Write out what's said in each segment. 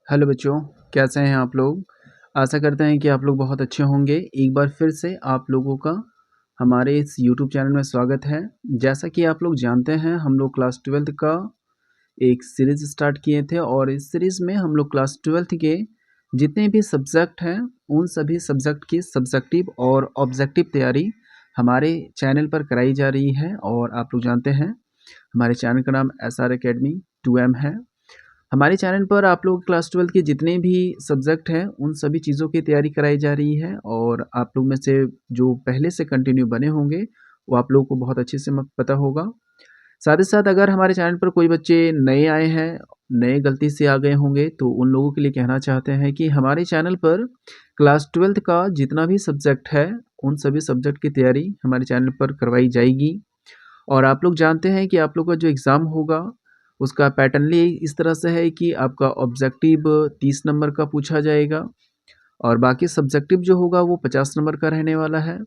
Hello बच्चों, कैसे हैं आप लोग? आशा करते हैं कि आप लोग बहुत अच्छे होंगे। एक बार फिर से आप लोगों का हमारे इस यूट्यूब चैनल में स्वागत है। जैसा कि आप लोग जानते हैं, हम लोग क्लास 12th का एक सीरीज़ स्टार्ट किए थे और इस सीरीज़ में हम लोग क्लास 12th के जितने भी सब्जेक्ट हैं, उन सभी सब्जेक्ट की सब्जेक्टिव और ऑब्जेक्टिव तैयारी हमारे चैनल पर कराई जा रही है। और आप लोग जानते हैं, हमारे चैनल का नाम SR अकेडमी 2M है। हमारे चैनल पर आप लोग क्लास 12th के जितने भी सब्जेक्ट हैं, उन सभी चीज़ों की तैयारी कराई जा रही है और आप लोग में से जो पहले से कंटिन्यू बने होंगे, वो आप लोगों को बहुत अच्छे से पता होगा। साथ ही साथ अगर हमारे चैनल पर कोई बच्चे नए आए हैं, नए गलती से आ गए होंगे, तो उन लोगों के लिए कहना चाहते हैं कि हमारे चैनल पर क्लास 12th का जितना भी सब्जेक्ट है, उन सभी सब्जेक्ट की तैयारी हमारे चैनल पर करवाई जाएगी। और आप लोग जानते हैं कि आप लोग का जो एग्ज़ाम होगा, उसका पैटर्नली इस तरह से है कि आपका ऑब्जेक्टिव 30 नंबर का पूछा जाएगा और बाकी सब्जेक्टिव जो होगा वो 50 नंबर का रहने वाला है।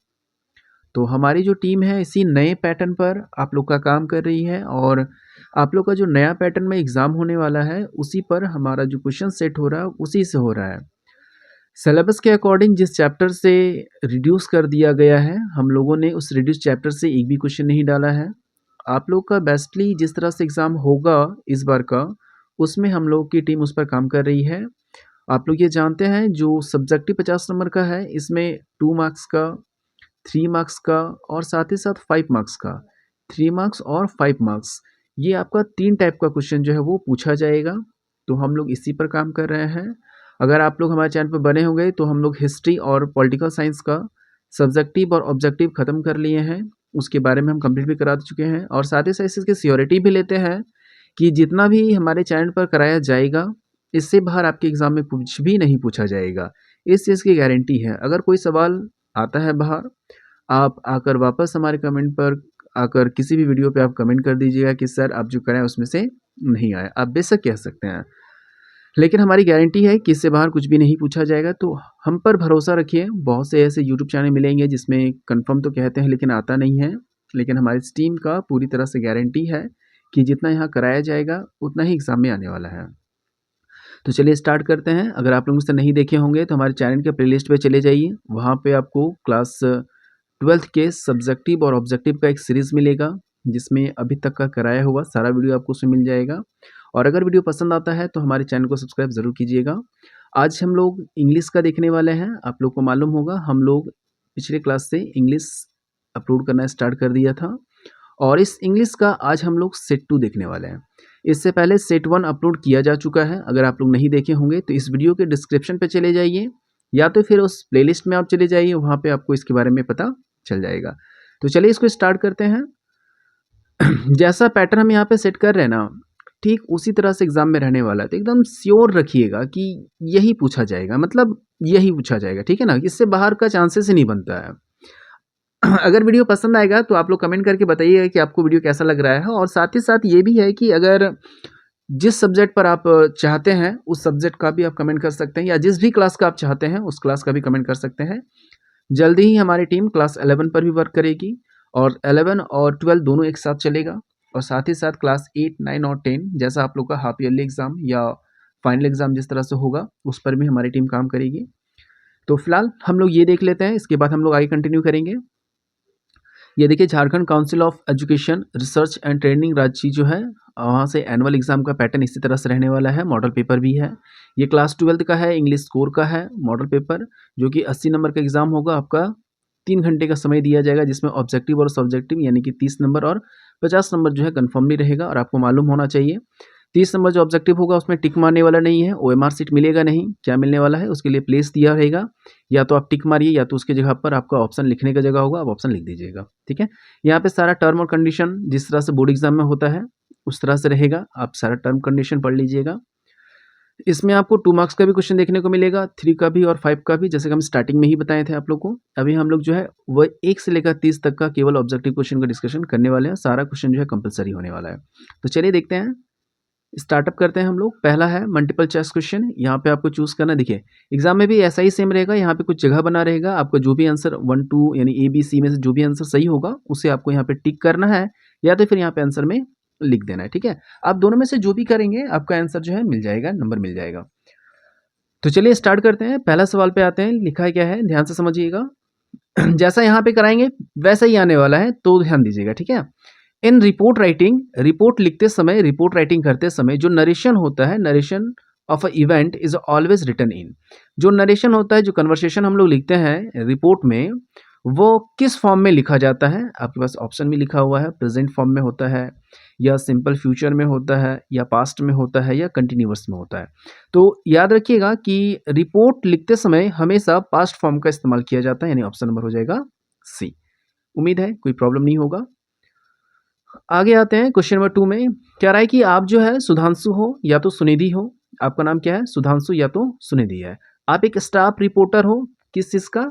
तो हमारी जो टीम है इसी नए पैटर्न पर आप लोग का काम कर रही है और आप लोग का जो नया पैटर्न में एग्ज़ाम होने वाला है, उसी पर हमारा जो क्वेश्चन सेट हो रहा है, उसी से हो रहा है। सिलेबस के अकॉर्डिंग जिस चैप्टर से रिड्यूस कर दिया गया है, हम लोगों ने उस रिड्यूस चैप्टर से एक भी क्वेश्चन नहीं डाला है। आप लोग का बेस्टली जिस तरह से एग्ज़ाम होगा इस बार का, उसमें हम लोग की टीम उस पर काम कर रही है। आप लोग ये जानते हैं, जो सब्जेक्टिव 50 नंबर का है, इसमें 2 मार्क्स का, 3 मार्क्स का और साथ ही साथ 5 मार्क्स का। 3 मार्क्स और 5 मार्क्स, ये आपका 3 टाइप का क्वेश्चन जो है वो पूछा जाएगा। तो हम लोग इसी पर काम कर रहे हैं। अगर आप लोग हमारे चैनल पर बने होंगे, तो हम लोग हिस्ट्री और पॉलिटिकल साइंस का सब्जेक्टिव और ऑब्जेक्टिव ख़त्म कर लिए हैं। उसके बारे में हम कंप्लीट भी करा चुके हैं और साथ ही साथ इसकी श्योरिटी भी लेते हैं कि जितना भी हमारे चैनल पर कराया जाएगा, इससे बाहर आपके एग्ज़ाम में कुछ भी नहीं पूछा जाएगा। इस चीज़ की गारंटी है। अगर कोई सवाल आता है बाहर, आप आकर वापस हमारे कमेंट पर आकर किसी भी वीडियो पे आप कमेंट कर दीजिएगा कि सर आप जो कराएँ उसमें से नहीं आया। आप बेशक कह सकते हैं। लेकिन हमारी गारंटी है कि इससे बाहर कुछ भी नहीं पूछा जाएगा, तो हम पर भरोसा रखिए। बहुत से ऐसे यूट्यूब चैनल मिलेंगे जिसमें कन्फर्म तो कहते हैं लेकिन आता नहीं है। लेकिन हमारी इस टीम का पूरी तरह से गारंटी है कि जितना यहाँ कराया जाएगा, उतना ही एग्ज़ाम में आने वाला है। तो चलिए स्टार्ट करते हैं। अगर आप लोग मुझसे नहीं देखे होंगे, तो हमारे चैनल के प्लेलिस्ट पे चले जाइए। वहाँ पे आपको क्लास 12th के सब्जेक्टिव और ऑब्जेक्टिव का एक सीरीज़ मिलेगा, जिसमें अभी तक का कराया हुआ सारा वीडियो आपको उसमें मिल जाएगा। और अगर वीडियो पसंद आता है, तो हमारे चैनल को सब्सक्राइब ज़रूर कीजिएगा। आज हम लोग इंग्लिश का देखने वाले हैं। आप लोग को मालूम होगा, हम लोग पिछले क्लास से इंग्लिश अपलोड करना स्टार्ट कर दिया था और इस इंग्लिश का आज हम लोग सेट 2 देखने वाले हैं। इससे पहले सेट 1 अपलोड किया जा चुका है। अगर आप लोग नहीं देखे होंगे, तो इस वीडियो के डिस्क्रिप्शन पे चले जाइए या तो फिर उस प्लेलिस्ट में आप चले जाइए, वहाँ पे आपको इसके बारे में पता चल जाएगा। तो चलिए इसको स्टार्ट करते हैं। जैसा पैटर्न हम यहाँ पे सेट कर रहे हैं ना, ठीक उसी तरह से एग्ज़ाम में रहने वाला है। तो एकदम श्योर रखिएगा कि यही पूछा जाएगा, मतलब यही पूछा जाएगा, ठीक है ना? इससे बाहर का चांसेस ही नहीं बनता है। अगर वीडियो पसंद आएगा, तो आप लोग कमेंट करके बताइएगा कि आपको वीडियो कैसा लग रहा है और साथ ही साथ ये भी है कि अगर जिस सब्जेक्ट पर आप चाहते हैं, उस सब्जेक्ट का भी आप कमेंट कर सकते हैं या जिस भी क्लास का आप चाहते हैं, उस क्लास का भी कमेंट कर सकते हैं। जल्दी ही हमारी टीम क्लास 11 पर भी वर्क करेगी और 11 और 12 दोनों एक साथ चलेगा और साथ ही साथ क्लास 8, 9 और 10 जैसा आप लोग का हाफ ईयरली एग्ज़ाम या फाइनल एग्ज़ाम जिस तरह से होगा, उस पर भी हमारी टीम काम करेगी। तो फिलहाल हम लोग ये देख लेते हैं, इसके बाद हम लोग आगे कंटिन्यू करेंगे। ये देखिए, Jharkhand council of education research and training Ranchi जो है, वहाँ से एनुअल एग्ज़ाम का पैटर्न इसी तरह से रहने वाला है। मॉडल पेपर भी है। ये क्लास 12th का है, इंग्लिश कोर का है मॉडल पेपर, जो कि 80 नंबर का एग्ज़ाम होगा। आपका 3 घंटे का समय दिया जाएगा, जिसमें ऑब्जेक्टिव और सब्जेक्टिव यानी कि 30 नंबर और 50 नंबर जो है कन्फर्मली रहेगा। और आपको मालूम होना चाहिए, 30 नंबर जो ऑब्जेक्टिव होगा उसमें टिक मारने वाला नहीं है, ओएमआर सीट मिलेगा नहीं। क्या मिलने वाला है, उसके लिए प्लेस दिया रहेगा, या तो आप टिक मारिए या तो उसकी जगह पर आपका ऑप्शन लिखने का जगह होगा, आप ऑप्शन लिख दीजिएगा, ठीक है। यहाँ पे सारा टर्म और कंडीशन जिस तरह से बोर्ड एग्जाम में होता है उस तरह से रहेगा। आप सारा टर्म कंडीशन पढ़ लीजिएगा। इसमें आपको 2 मार्क्स का भी क्वेश्चन देखने को मिलेगा, 3 का भी और 5 का भी, जैसे कि हम स्टार्टिंग में ही बताए थे आप लोग को। अभी हम लोग जो है वह 1 से लेकर 30 तक का केवल ऑब्जेक्टिव क्वेश्चन का डिस्कशन करने वाले हैं। सारा क्वेश्चन जो है कंपलसरी होने वाला है। तो चलिए देखते हैं, स्टार्टअप करते हैं हम लोग। पहला है मल्टीपल चॉइस क्वेश्चन। यहाँ पे आपको चूज करना, देखिए एग्जाम में भी ऐसा ही सेम रहेगा। यहाँ पे कुछ जगह बना रहेगा, आपका जो भी आंसर 1, 2 यानी ABC में से जो भी आंसर सही होगा उसे आपको यहाँ पे टिक करना है या तो फिर यहाँ पे आंसर में लिख देना है, ठीक है। आप दोनों में से जो भी करेंगे आपका आंसर जो है मिल जाएगा, नंबर मिल जाएगा। तो चलिए स्टार्ट करते हैं। पहला सवाल पे आते हैं, लिखा है क्या है, ध्यान से समझिएगा। जैसा यहाँ पे कराएंगे वैसा ही आने वाला है, तो ध्यान दीजिएगा, ठीक है। इन रिपोर्ट राइटिंग, रिपोर्ट लिखते समय, रिपोर्ट राइटिंग करते समय जो नरेशन होता है, narration of a event is always written in. जो नरेशन होता है, जो कन्वर्सेशन हम लोग लिखते हैं रिपोर्ट में, वो किस फॉर्म में लिखा जाता है? आपके पास ऑप्शन भी लिखा हुआ है, प्रेजेंट फॉर्म में होता है, या सिंपल फ्यूचर में होता है, या पास्ट में होता है, या कंटिन्यूअस में होता है। तो याद रखिएगा कि रिपोर्ट लिखते समय हमेशा पास्ट फॉर्म का इस्तेमाल किया जाता है, यानी ऑप्शन नंबर हो जाएगा सी। उम्मीद है कोई प्रॉब्लम नहीं होगा। आगे आते हैं क्वेश्चन नंबर 2 में। कह रहा है कि आप जो है सुधांशु हो या तो सुनिधि हो। आपका नाम क्या है? सुधांशु या तो सुनिधि है। आप एक स्टाफ रिपोर्टर हो, किस चीज़ का?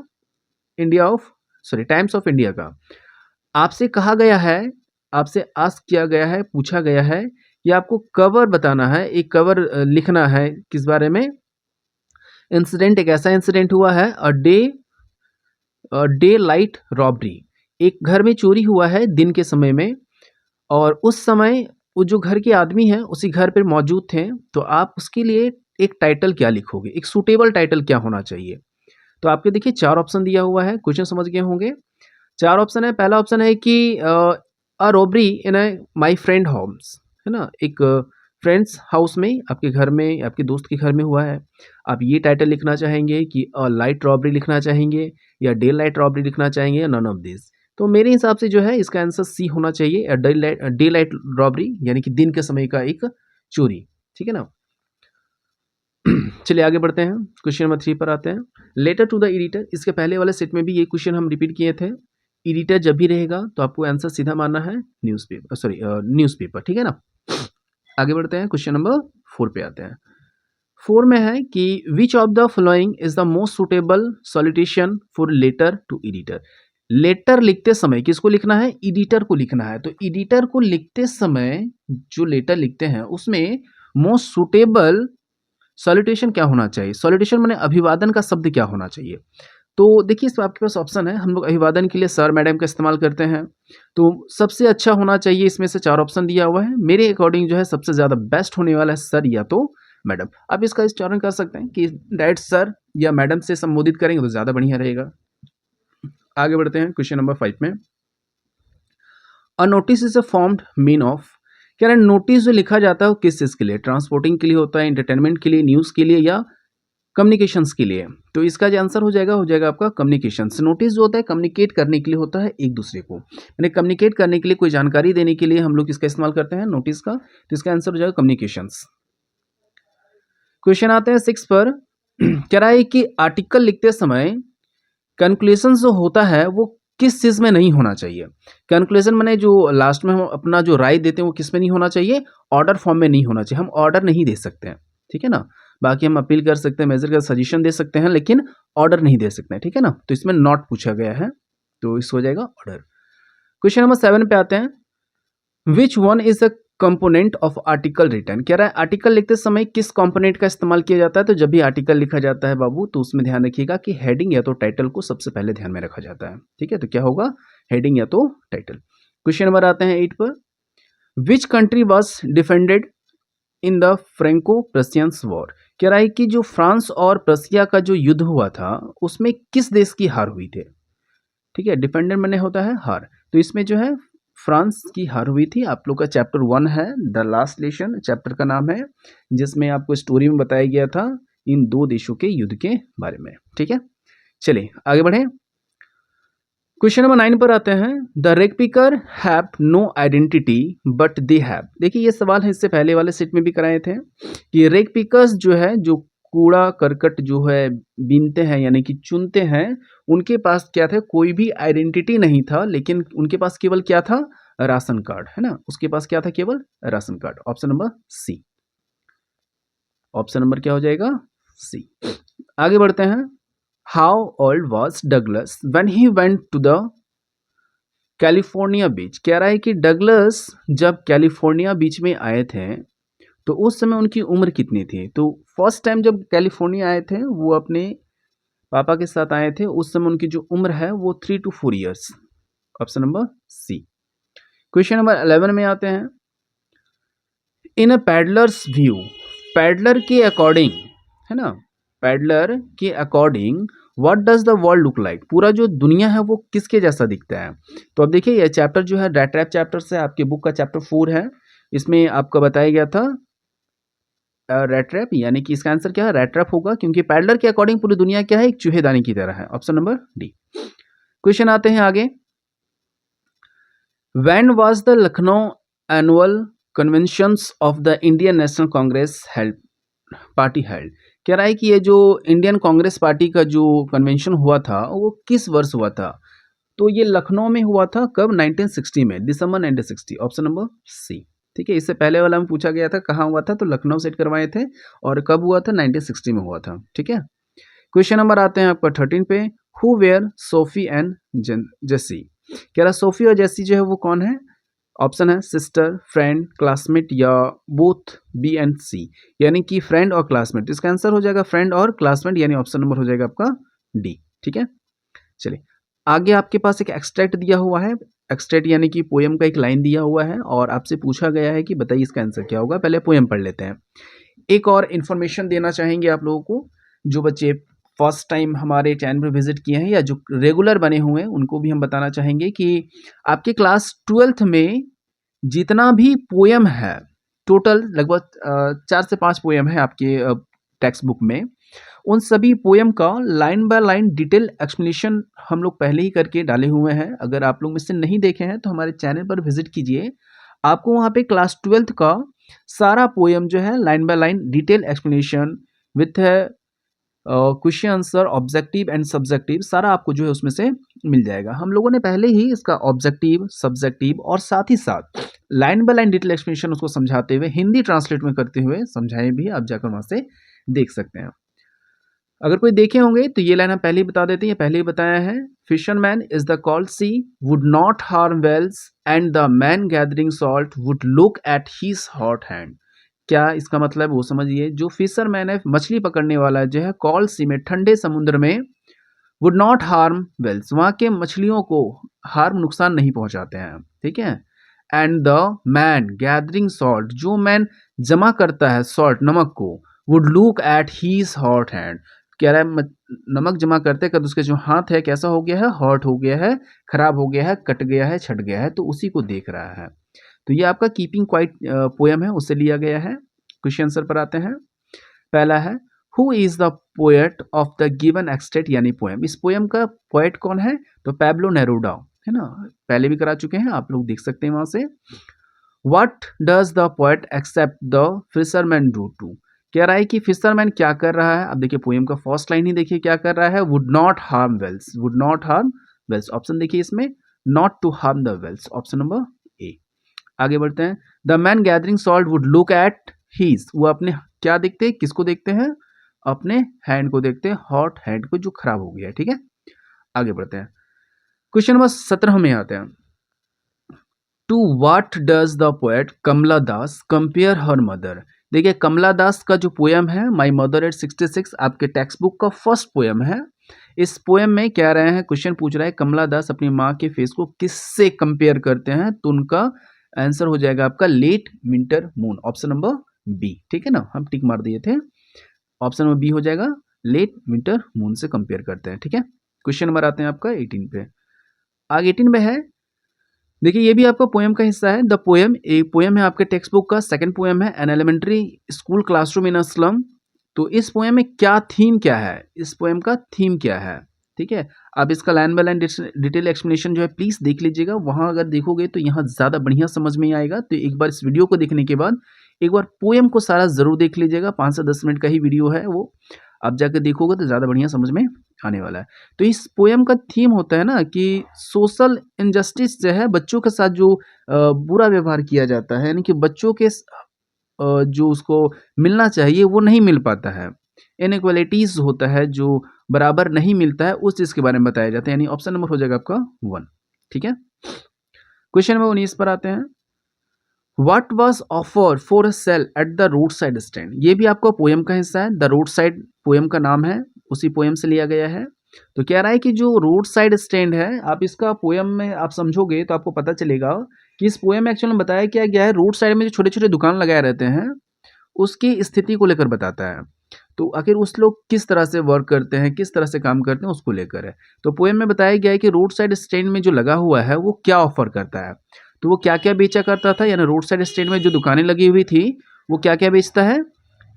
India of sorry times of India का। आपसे कहा गया है, आपसे आस्क किया गया है, पूछा गया है कि आपको कवर बताना है, एक कवर लिखना है किस बारे में? इंसिडेंट, एक ऐसा इंसिडेंट हुआ है, डे लाइट रॉबरी। एक घर में चोरी हुआ है दिन के समय में, और उस समय वो जो घर के आदमी हैं उसी घर पे मौजूद थे। तो आप उसके लिए एक टाइटल क्या लिखोगे? एक सूटेबल टाइटल क्या होना चाहिए? तो आपके देखिए 4 ऑप्शन दिया हुआ है, क्वेश्चन समझ गए होंगे। 4 ऑप्शन है। पहला ऑप्शन है कि अ robbery in a my friend house, है ना? एक फ्रेंड्स हाउस में, आपके घर में, आपके दोस्त के घर में हुआ है। आप ये टाइटल लिखना चाहेंगे कि लाइट रॉबरी लिखना चाहेंगे, या डे लाइट रॉबरी लिखना चाहेंगे, या नन ऑफ दिस। तो मेरे हिसाब से जो है इसका आंसर सी होना चाहिए, डे लाइट रॉबरी, यानी कि दिन के समय का एक चोरी, ठीक है ना। चलिए आगे बढ़ते हैं, क्वेश्चन नंबर 3 पर आते हैं। लेटर टू द एडिटर, इसके पहले वाले सेट में भी ये क्वेश्चन हम रिपीट किए थे। एडिटर जब भी रहेगा तो आपको आंसर सीधा मानना है न्यूज़पेपर, सॉरी न्यूज़पेपर, ठीक है ना। आगे बढ़ते हैं, क्वेश्चन नंबर 4 पे आते हैं। 4 में है कि which of the following is the most suitable salutation for letter to editor. Letter लिखते समय किसको लिखना है? एडिटर को लिखना है। तो एडिटर को लिखते समय जो लेटर लिखते हैं उसमें मोस्ट सुटेबल सॉलिटेशन क्या होना चाहिए? सॉलिटेशन माने अभिवादन का शब्द क्या होना चाहिए? तो देखिए इसमें आपके पास ऑप्शन है। हम लोग अभिवादन के लिए सर मैडम का इस्तेमाल करते हैं। तो सबसे अच्छा होना चाहिए, इसमें से 4 ऑप्शन दिया हुआ है। मेरे अकॉर्डिंग जो है सबसे ज़्यादा बेस्ट होने वाला है सर या तो मैडम। आप इसका उच्चारण कर सकते हैं कि डायरेक्ट सर या मैडम से संबोधित करेंगे तो ज़्यादा बढ़िया रहेगा। आगे बढ़ते हैं क्वेश्चन नंबर 5 में। A notice is a formed mean of. कह रहे हैं नोटिस जो लिखा जाता है वो किस चीज़ के लिए? ट्रांसपोर्टिंग के लिए होता है, एंटरटेनमेंट के लिए, न्यूज़ के लिए, या कम्युनिकेशंस के लिए? तो इसका जो आंसर हो जाएगा आपका कम्युनिकेशंस। नोटिस जो होता है कम्युनिकेट करने के लिए होता है एक दूसरे को, यानी कम्युनिकेट करने के लिए, कोई जानकारी देने के लिए हम लोग इसका इस्तेमाल करते हैं नोटिस का। तो इसका आंसर हो जाएगा कम्युनिकेशंस। क्वेश्चन आते हैं 6 पर। कह रहा है कि आर्टिकल लिखते समय कंक्लूजन जो होता है वो किस चीज़ में नहीं होना चाहिए? कंक्लूजन माने जो लास्ट में हम अपना जो राय देते हैं वो किस में नहीं होना चाहिए? ऑर्डर फॉर्म में नहीं होना चाहिए। हम ऑर्डर नहीं दे सकते हैं, ठीक है ना। बाकी हम अपील कर सकते हैं, मेजर का सजेशन दे सकते हैं, लेकिन ऑर्डर नहीं दे सकते हैं, ठीक है ना। तो इसमें नॉट पूछा गया है, तो इस हो जाएगा ऑर्डर। क्वेश्चन नंबर 7 पे आते हैं। Which one is the component of article return. कह रहा है आर्टिकल लिखते समय किस कंपोनेंट का इस्तेमाल किया जाता है? तो जब भी आर्टिकल लिखा जाता है बाबू, तो उसमें ध्यान रखिएगा कि हेडिंग या तो टाइटल को सबसे पहले ध्यान में रखा जाता है, ठीक है। तो क्या होगा? हेडिंग या तो टाइटल। क्वेश्चन नंबर आते हैं 8 पर। Which country was defended in the Franco Prussians war. कह रहा है कि जो फ्रांस और प्रशिया का जो युद्ध हुआ था उसमें किस देश की हार हुई थी? ठीक है, डिफेंडेंट मैंने होता है हार। तो इसमें जो है फ्रांस की हार हुई थी। आप लोग का चैप्टर 1 है, द लास्ट लेसन चैप्टर का नाम है, जिसमें आपको स्टोरी में बताया गया था इन दो देशों के युद्ध के बारे में, ठीक है। चलिए आगे बढ़े, क्वेश्चन नंबर 9 पर आते हैं। The rag picker have no identity but they have. देखिए ये सवाल है, इससे पहले वाले सेट में भी कराए थे कि रेग पिकर्स जो है, जो कूड़ा करकट जो है बीनते हैं यानी कि चुनते हैं, उनके पास क्या था? कोई भी आइडेंटिटी नहीं था, लेकिन उनके पास केवल क्या था? राशन कार्ड, है ना। उसके पास क्या था? केवल ration card. Option number C. Option number क्या हो जाएगा? सी। आगे बढ़ते हैं। How old was Douglas when he went to the California beach. कह रहा है कि डगलस जब कैलिफोर्निया बीच में आए थे तो उस समय उनकी उम्र कितनी थी? तो फर्स्ट टाइम जब कैलिफोर्निया आए थे वो अपने पापा के साथ आए थे, उस समय उनकी जो उम्र है वो 3 to 4 years. Option number C. Question number 11 में आते हैं। In a peddler's view, peddler के अकॉर्डिंग, है ना, पैडलर के according what does the world look like, पूरा जो दुनिया है वो किसके जैसा दिखता है। तो अब देखिए ये चैप्टर जो है रैट रैप चैप्टर से आपके बुक का चैप्टर 4 है। इसमें आपको बताया गया था रैट रैप, यानी कि इसका आंसर क्या है, रैट रैप होगा, क्योंकि पैडलर के अकॉर्डिंग पूरी दुनिया क्या है, एक चूहेदानी की तरह है। Option number D. क्वेश्चन आते हैं आगे। When was the Lucknow annual conventions of the Indian national Congress held, party held, कह रहा है कि ये जो इंडियन कांग्रेस पार्टी का जो कन्वेंशन हुआ था वो किस वर्ष हुआ था। तो ये लखनऊ में हुआ था कब, 1960 में, दिसंबर 1960। ऑप्शन नंबर सी। ठीक है, इससे पहले वाला में पूछा गया था कहाँ हुआ था, तो लखनऊ सेट करवाए थे, और कब हुआ था, 1960 में हुआ था। ठीक है, क्वेश्चन नंबर आते हैं आपका 13 पे। हु वेयर सोफी एंड जेसी, कह रहा सोफी और जेसी जो है वो कौन है। ऑप्शन है सिस्टर, फ्रेंड, क्लासमेट या बोथ, बी एंड सी, यानी कि फ्रेंड और क्लासमेट। इसका आंसर हो जाएगा फ्रेंड और क्लासमेट, यानी ऑप्शन नंबर हो जाएगा आपका डी। ठीक है, चलिए आगे आपके पास एक एक्सट्रैक्ट दिया हुआ है। एक्सट्रैक्ट यानी कि पोयम का एक लाइन दिया हुआ है और आपसे पूछा गया है कि बताइए इसका आंसर क्या होगा। पहले पोयम पढ़ लेते हैं। एक और इन्फॉर्मेशन देना चाहेंगे आप लोगों को, जो बच्चे फर्स्ट टाइम हमारे चैनल पर विजिट किए हैं या जो रेगुलर बने हुए हैं उनको भी हम बताना चाहेंगे कि आपके क्लास 12th में जितना भी पोयम है, टोटल लगभग 4 से 5 पोयम है आपके टेक्स्ट बुक में, उन सभी पोयम का line by line detail explanation हम लोग पहले ही करके डाले हुए हैं। अगर आप लोग मुझसे नहीं देखे हैं तो हमारे चैनल पर विजिट कीजिए, आपको वहाँ पे क्लास 12th का सारा पोयम जो है line by line detail explanation with question answer, objective and subjective, सारा आपको जो है उसमें से मिल जाएगा। हम लोगों ने पहले ही इसका ऑब्जेक्टिव, सब्जेक्टिव और साथ ही साथ line by line detail explanation उसको समझाते हुए हिंदी ट्रांसलेट में करते हुए समझाए भी, आप जाकर वहाँ से देख सकते हैं। अगर कोई देखे होंगे तो ये लाइन हम पहले ही बता देते हैं, पहले ही बताया है। Fisherman is the cold sea would not harm whales and the man gathering salt would look at his hot hand. क्या इसका मतलब वो समझिए, जो फिशरमैन है, मछली पकड़ने वाला जो है, कॉल्ड सी में, ठंडे समुद्र में, वुड नॉट हार्म वेल्स, वहाँ के मछलियों को हार्म, नुकसान नहीं पहुंचाते हैं। ठीक है, and the man gathering salt, जो मैन जमा करता है सॉल्ट, नमक को, would look at his hot hand, कह रहा है नमक जमा करते कर उसके जो हाथ है कैसा हो गया है, हॉट हो गया है, खराब हो गया है, कट गया है, छट गया है, तो उसी को देख रहा है। तो ये आपका कीपिंग क्वाइट पोयम है, उससे लिया गया है। क्वेश्चन आंसर पर आते हैं। पहला है who is the poet of the given extract, यानी पोएम, इस पोएम का पोएट कौन है, तो पैब्लो नेरूडा है ना, पहले भी करा चुके हैं, आप लोग देख सकते हैं वहां से। What does the poet expect the fisherman do to, कह रहा है कि फिशरमैन क्या कर रहा है। अब देखिए पोएम का फर्स्ट लाइन ही देखिए क्या कर रहा है, would not harm whales, would not harm whales, option देखिए इसमें not to harm the whales, option number A. आगे बढ़ते हैं। The man gathering salt would look at his, वो अपने क्या देखते हैं, किसको देखते हैं, अपने हैंड को देखते हैं, हॉट हैंड को जो खराब हो गया है। ठीक है, आगे बढ़ते हैं। क्वेश्चन नंबर 17 में आते हैं। To what does the poet Kamala Das compare her mother, देखिए कमला दास का जो पोयम है माई मदर एट 66, आपके टेक्स्ट बुक का फर्स्ट पोयम है। इस पोयम में क्या रहे हैं, क्वेश्चन पूछ रहा है कमला दास अपनी माँ के फेस को किससे कंपेयर करते हैं, तो उनका आंसर हो जाएगा आपका late winter moon, option number B. ठीक है ना, हम टिक मार दिए थे, ऑप्शन नंबर बी हो जाएगा, लेट विंटर मून से कंपेयर करते हैं। ठीक है, क्वेश्चन नंबर आते हैं आपका 18 पे। आगे 18 में है, देखिए ये भी आपका पोएम का हिस्सा है। द पोएम, एक पोएम है आपके टेक्स्ट बुक का, सेकंड पोएम है an elementary school classroom in a slum. तो इस पोएम में क्या थीम क्या है, इस पोएम का थीम क्या है। ठीक है, आप इसका line by line detail explanation जो है प्लीज देख लीजिएगा, वहां अगर देखोगे तो यहाँ ज्यादा बढ़िया समझ में आएगा। तो एक बार इस वीडियो को देखने के बाद एक बार पोएम को सारा जरूर देख लीजिएगा, 5 से 10 मिनट का ही वीडियो है वो, आप जाकर देखोगे तो ज़्यादा बढ़िया समझ में आने वाला है। तो इस पोएम का थीम होता है ना कि सोशल इनजस्टिस जो है, बच्चों के साथ जो बुरा व्यवहार किया जाता है, यानी कि बच्चों के जो उसको मिलना चाहिए वो नहीं मिल पाता है, इनइक्वालिटीज होता है जो बराबर नहीं मिलता है, उस चीज़ के बारे में बताया जाता है, यानी ऑप्शन नंबर हो जाएगा आपका 1। ठीक है, क्वेश्चन नंबर 19 पर आते हैं। What was offered for a sale at the roadside stand, ये भी आपका पोएम का हिस्सा है। द रोड साइड पोएम का नाम है, उसी पोएम से लिया गया है। तो कह रहा है कि जो रोड साइड स्टैंड है, आप इसका पोएम में आप समझोगे तो आपको पता चलेगा कि इस पोएम में एक्चुअली में बताया क्या गया है, रोड साइड में जो छोटे छोटे दुकान लगाए रहते हैं उसकी स्थिति को लेकर बताता है। तो आखिर उस लोग किस तरह से वर्क करते हैं, किस तरह से काम करते हैं, उसको लेकर है। तो पोएम में बताया गया है कि रोड साइड स्टैंड में जो लगा हुआ है वो क्या ऑफर करता है। तो वो क्या क्या बेचा करता था, यानी रोड साइड स्टैंड में जो दुकानें लगी हुई थी वो क्या क्या बेचता है।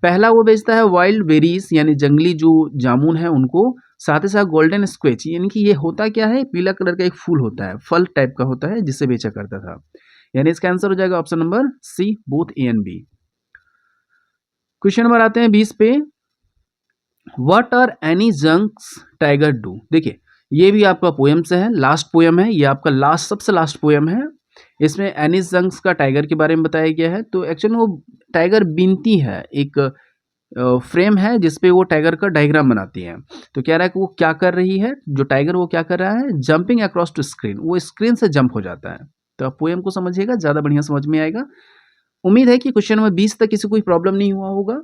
पहला वो बेचता है वाइल्ड बेरीज, यानी जंगली जो जामुन है उनको, साथ ही साथ गोल्डन स्क्वेच, यानी कि ये होता क्या है, पीला कलर का एक फूल होता है, फल टाइप का होता है, जिसे बेचा करता था। यानी इसका आंसर हो जाएगा option number C, both A and B. Question number आते हैं 20 पे। What are any junks tiger do. देखिए ये भी आपका पोएम से है, लास्ट पोएम है, ये आपका लास्ट सबसे लास्ट पोएम है। इसमें एनिस जंक्स का टाइगर के बारे में बताया गया है। तो एक्चुअली वो टाइगर बीनती है, एक फ्रेम है जिसपे वो टाइगर का डायग्राम बनाती है। तो कह रहा है कि वो क्या कर रही है, जो टाइगर वो क्या कर रहा है, जंपिंग अक्रॉस टू स्क्रीन, वो स्क्रीन से जंप हो जाता है। तो आप पोएम को समझिएगा, ज़्यादा बढ़िया समझ में आएगा। उम्मीद है कि क्वेश्चन नंबर 20 तक किसी को कोई प्रॉब्लम नहीं हुआ होगा,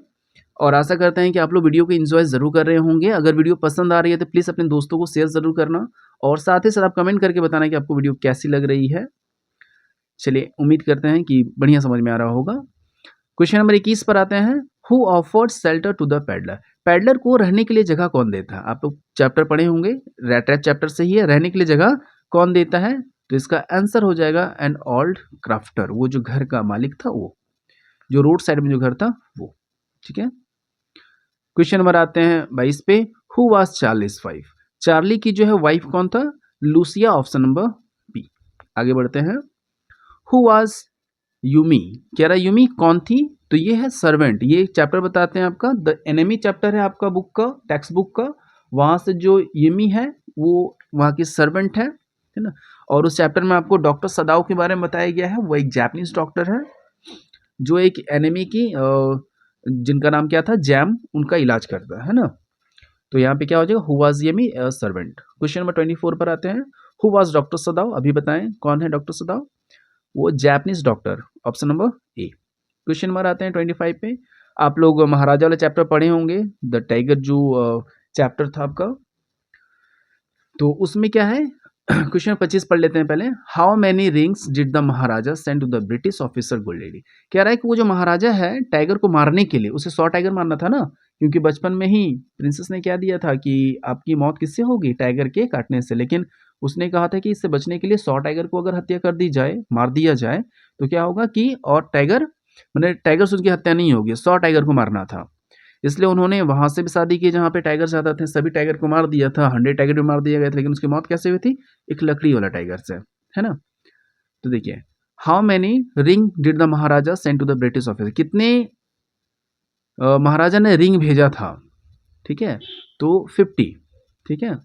और आशा करते हैं कि आप लोग वीडियो को एंजॉय ज़रूर कर रहे होंगे। अगर वीडियो पसंद आ रही है तो प्लीज़ अपने दोस्तों को शेयर ज़रूर करना, और साथ ही साथ आप कमेंट करके बताना कि आपको वीडियो कैसी लग रही है। चलिए उम्मीद करते हैं कि बढ़िया समझ में आ रहा होगा। क्वेश्चन नंबर 21 पर आते हैं। Who offered shelter to the peddler. Peddler को रहने के लिए जगह कौन देता है। आप लोग चैप्टर पढ़े होंगे, रेड ट्रैप चैप्टर से ही है, रहने के लिए जगह कौन देता है। तो इसका आंसर हो जाएगा एन ओल्ड क्राफ्टर, वो जो घर का मालिक था, वो जो रोड साइड में जो घर था वो। ठीक है। क्वेश्चन नंबर आते हैं 22 पे। Who was Charlie's wife. Charlie की जो है वाइफ कौन था, लूसिया, ऑप्शन नंबर बी। आगे बढ़ते हैं। Who was Yumi. कह रहा यूमी कौन थी, तो ये है सर्वेंट। ये चैप्टर बताते हैं आपका द एनिमी चैप्टर है आपका बुक का, टेक्स्ट बुक का। वहां से जो यूमी है वो वहां की सर्वेंट है ना। और उस चैप्टर में आपको डॉक्टर सदाओ के बारे में बताया गया है। वो एक जापानीज डॉक्टर है जो एक एनिमी की जिनका नाम क्या था, जैम, उनका इलाज करता है ना। तो यहाँ पे क्या हो जाएगा, who was Yumi servant. Question number 24 पर आते हैं। हु वाज डॉक्टर सदाओ। अभी बताएं कौन है डॉक्टर सदाओ। वो जापानीज डॉक्टर, ऑप्शन नंबर ए। क्वेश्चन नंबर आते हैं 25 पे। आप लोग महाराजा वाला चैप्टर पढ़े होंगे, द टाइगर जो चैप्टर था आपका। तो उसमें क्या है, क्वेश्चन 25 पढ़ लेते हैं पहले। How many rings did the Maharaja send to the British officer गोल्डेडी। कह रहा है कि वो जो महाराजा है टाइगर को मारने के लिए, उसे 100 टाइगर मारना था ना, क्योंकि बचपन में ही प्रिंसेस ने क्या दिया था कि आपकी मौत किससे होगी, टाइगर के काटने से। लेकिन उसने कहा था कि इससे बचने के लिए 100 टाइगर को अगर हत्या कर दी जाए, मार दिया जाए, तो क्या होगा कि और टाइगर मैंने टाइगर से उनकी हत्या नहीं होगी, 100 टाइगर को मारना था। इसलिए उन्होंने वहां से भी शादी की जहाँ पे टाइगर ज्यादा थे, सभी टाइगर को मार दिया था, 100 टाइगर भी मार दिया गया था। लेकिन उसकी मौत कैसे हुई थी, एक लकड़ी वाला टाइगर से, है ना। तो देखिए, how many ring did the Maharaja send to the British officer. कितने महाराजा ने रिंग भेजा था, ठीक है, तो 50। ठीक है।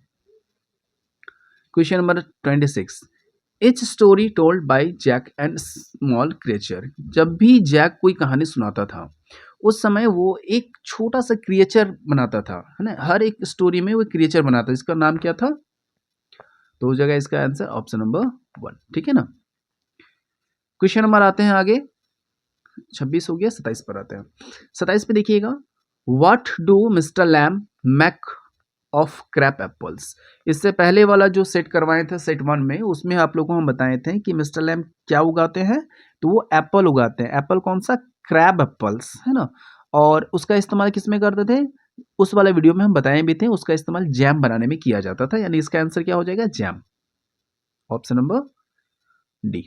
Question number 26। Each story told by Jack and small creature. जब भी जैक कोई कहानी सुनाता था उस समय वो एक छोटा सा क्रिएचर बनाता था, है ना। हर एक स्टोरी में वो क्रिएचर बनाता, इसका नाम क्या था। तो हो जाएगा इसका आंसर ऑप्शन नंबर 1। ठीक है ना। क्वेश्चन नंबर आते हैं आगे, 26 हो गया, 27 पर आते हैं। 27 पे देखिएगा। What do Mr Lamb make of crab apples. इससे पहले वाला जो सेट करवाए थे सेट 1 में, उसमें आप लोगों को हम बताए थे कि मिस्टर लैम क्या उगाते हैं, तो वो एप्पल उगाते हैं। एप्पल कौन सा, क्रैब एप्पल्स, है ना। और उसका इस्तेमाल किस में करते थे, उस वाले वीडियो में हम बताए भी थे, उसका इस्तेमाल जैम बनाने में किया जाता था। यानी इसका आंसर क्या हो जाएगा, जैम, ऑप्शन नंबर डी।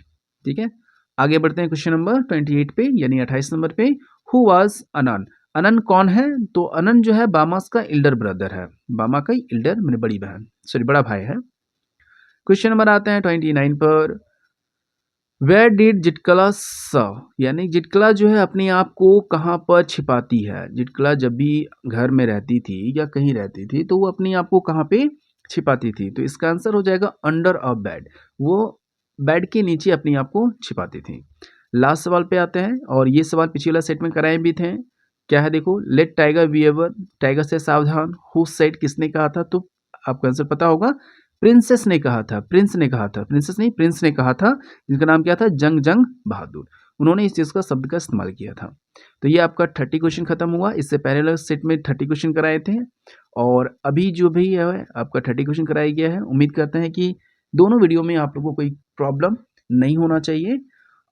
ठीक है। आगे बढ़ते हैं क्वेश्चन नंबर 28 पे, यानी 28 नंबर पे। Who was अनन। अनन कौन है, तो अनन जो है बामास का इल्डर ब्रदर है। बामा का इल्डर मैंने बड़ी बहन, सॉरी बड़ा भाई है। क्वेश्चन नंबर आते हैं 29 पर। वेयर डिड जिटकला स। यानी जिटकला जो है अपने आप को कहाँ पर छिपाती है। जिटकला जब भी घर में रहती थी या कहीं रहती थी तो वो अपने आप को कहाँ पे छिपाती थी। तो इसका आंसर हो जाएगा अंडर अ बेड। वो बेड के नीचे अपने आप को छिपाती थी। लास्ट सवाल पे आते हैं, और ये सवाल पिछले वाला सेट में कराए भी थे। क्या है देखो, let tiger be ever. Tiger से सावधान। हु सेड, किसने कहा था, तो आपको आंसर पता होगा। प्रिंसेस ने कहा था, प्रिंस ने कहा था, प्रिंसेस नहीं प्रिंस ने कहा था, जिनका नाम क्या था, जंग जंग बहादुर। उन्होंने इस चीज़ का शब्द का इस्तेमाल किया था। तो ये आपका 30 क्वेश्चन खत्म हुआ। इससे पहले वाले सेट में 30 क्वेश्चन कराए थे, और अभी जो भी है आपका 30 क्वेश्चन कराया गया है। उम्मीद करते हैं कि दोनों वीडियो में आप लोगों को कोई प्रॉब्लम नहीं होना चाहिए।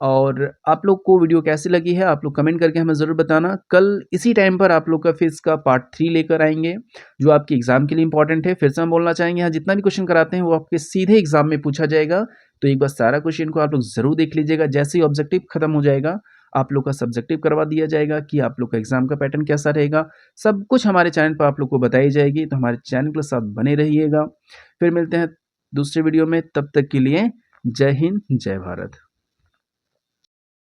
और आप लोग को वीडियो कैसी लगी है आप लोग कमेंट करके हमें ज़रूर बताना। कल इसी टाइम पर आप लोग का फिर इसका पार्ट 3 लेकर आएँगे, जो आपके एग्ज़ाम के लिए इम्पोर्टेंट है। फिर से हम बोलना चाहेंगे, यहाँ जितना भी क्वेश्चन कराते हैं वो आपके सीधे एग्ज़ाम में पूछा जाएगा। तो एक बार सारा क्वेश्चन को आप लोग ज़रूर देख लीजिएगा। जैसे ही ऑब्जेक्टिव खत्म हो जाएगा, आप लोग का सब्जेक्टिव करवा दिया जाएगा कि आप लोग का एग्ज़ाम का पैटर्न कैसा रहेगा। सब कुछ हमारे चैनल पर आप लोग को बताई जाएगी, तो हमारे चैनल के साथ बने रहिएगा। फिर मिलते हैं दूसरे वीडियो में, तब तक के लिए जय हिंद, जय भारत।